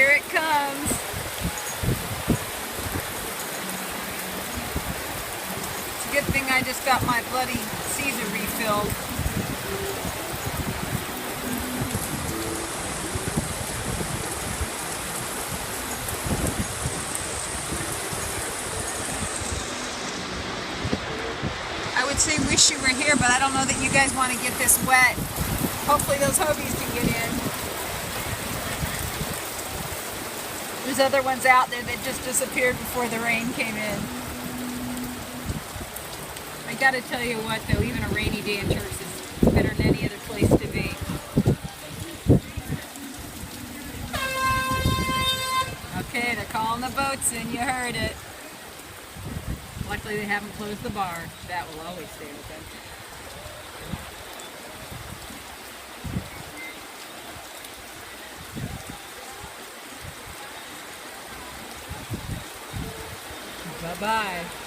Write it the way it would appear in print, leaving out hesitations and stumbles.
Here it comes. It's a good thing I just got my bloody Caesar refilled. I would say wish you were here, but I don't know that you guys want to get this wet. Hopefully those hobies can get in. There's other ones out there that just disappeared before the rain came in. I gotta tell you what though, even a rainy day in Turks is better than any other place to be. Okay, they're calling the boats in, you heard it. Luckily they haven't closed the bar. That will always stay open. Bye-bye.